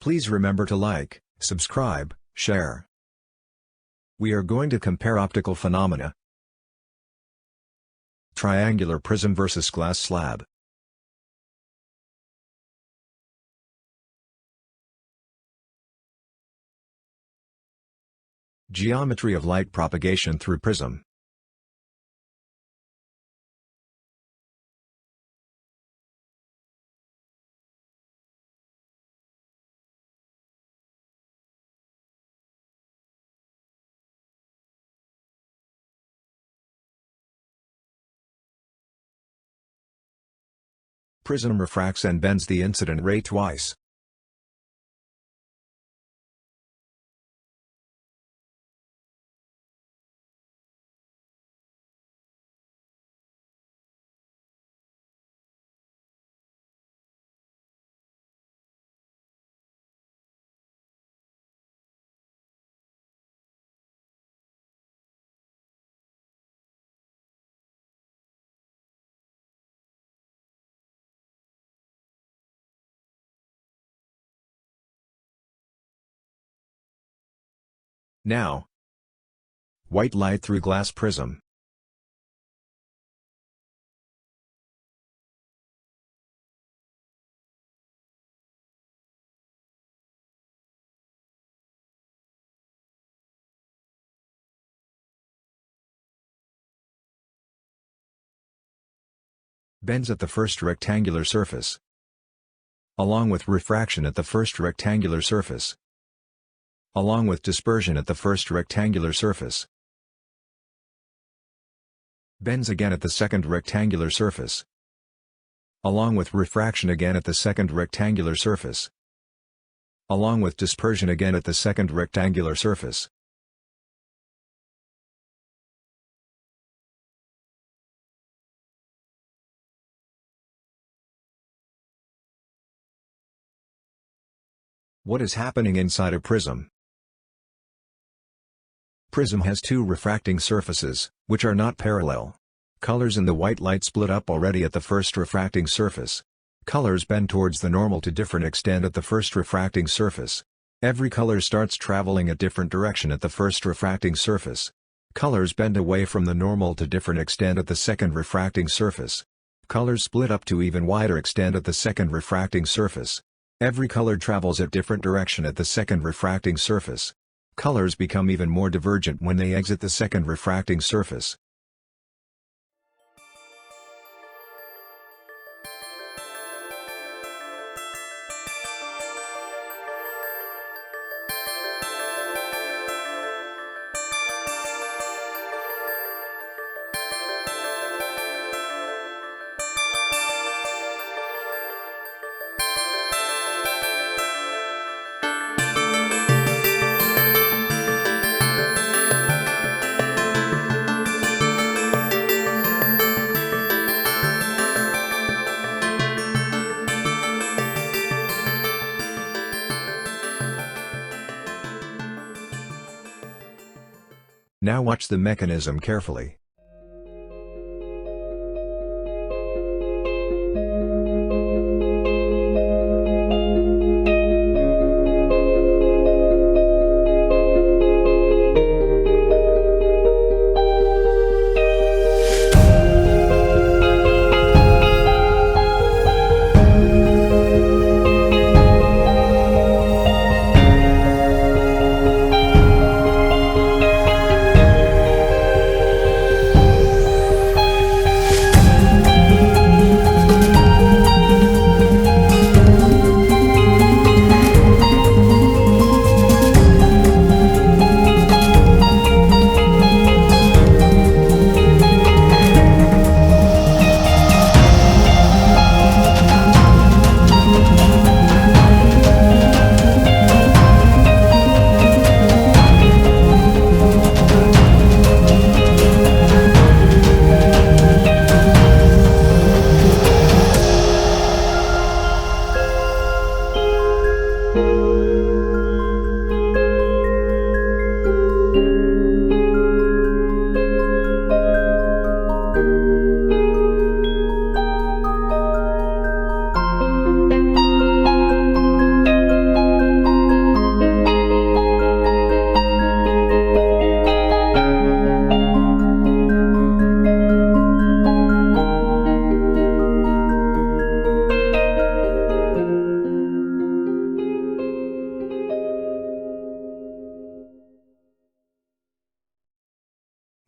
Please remember to like, subscribe, share. We are going to compare optical phenomena. Triangular prism versus glass slab. Geometry of light propagation through prism. Prism refracts and bends the incident ray twice. Now, white light through glass prism. Bends at the first rectangular surface, along with refraction at the first rectangular surface, along with dispersion at the first rectangular surface. Bends again at the second rectangular surface, along with refraction again at the second rectangular surface, along with dispersion again at the second rectangular surface. What is happening inside a prism? Prism has two refracting surfaces, which are not parallel. Colors in the white light split up already at the first refracting surface. Colors bend towards the normal to different extent at the first refracting surface. Every color starts traveling a different direction at the first refracting surface. Colors bend away from the normal to different extent at the second refracting surface. Colors split up to even wider extent at the second refracting surface. Every color travels at different direction at the second refracting surface. Colors become even more divergent when they exit the second refracting surface. Now watch the mechanism carefully.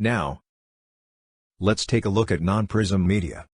Now, let's take a look at non-prism media.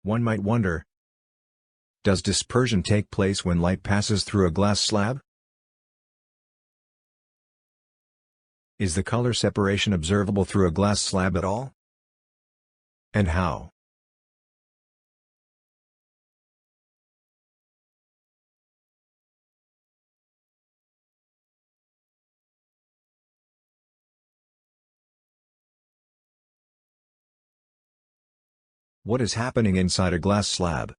One might wonder, does dispersion take place when light passes through a glass slab? Is the color separation observable through a glass slab at all? And how? What is happening inside a glass slab?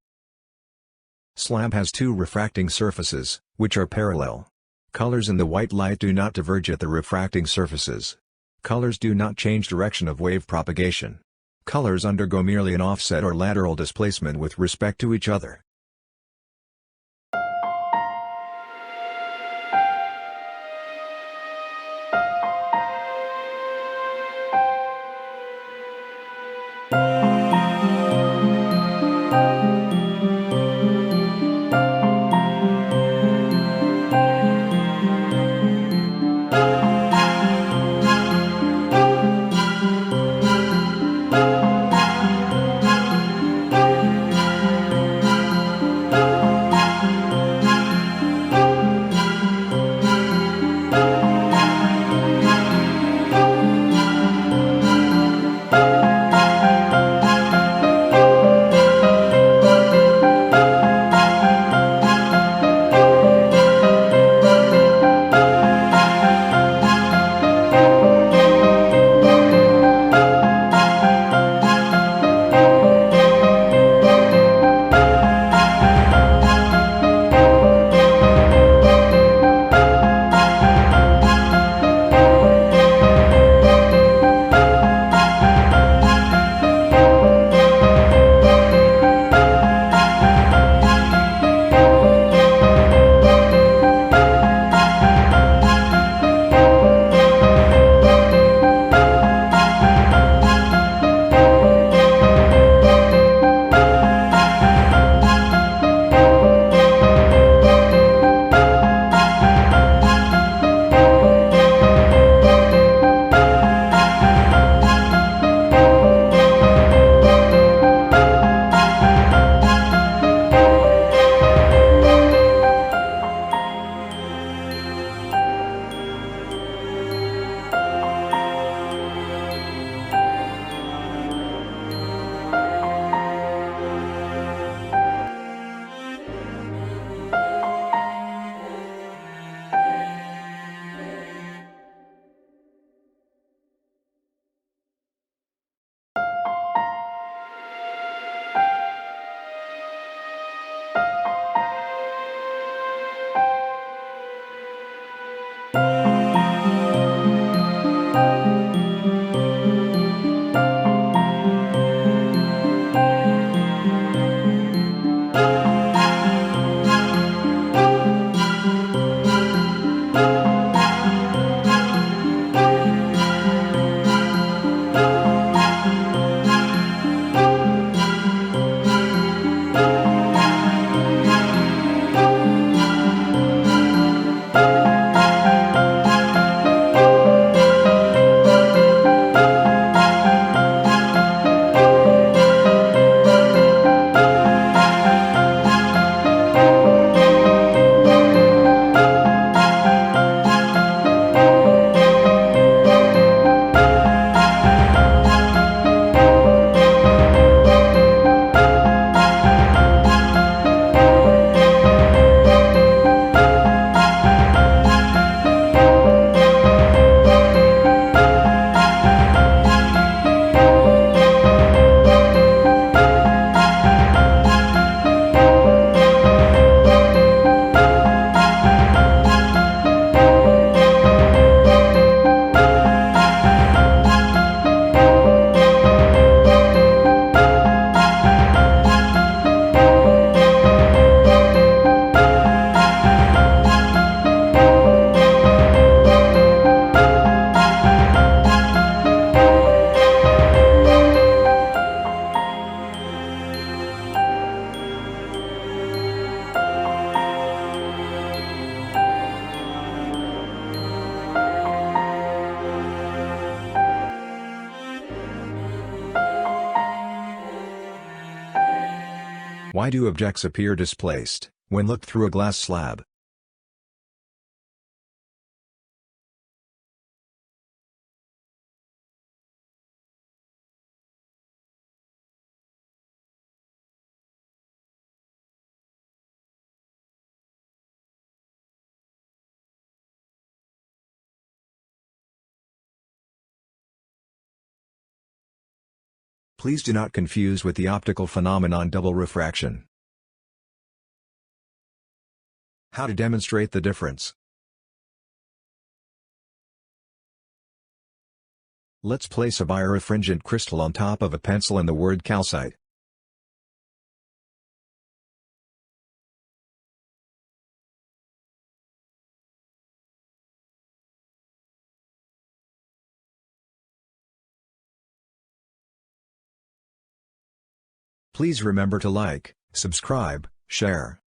Slab has two refracting surfaces, which are parallel. Colors in the white light do not diverge at the refracting surfaces. Colors do not change direction of wave propagation. Colors undergo merely an offset or lateral displacement with respect to each other. Why do objects appear displaced when looked through a glass slab? Please do not confuse with the optical phenomenon double refraction. How to demonstrate the difference? Let's place a birefringent crystal on top of a pencil and the word calcite. Please remember to like, subscribe, share,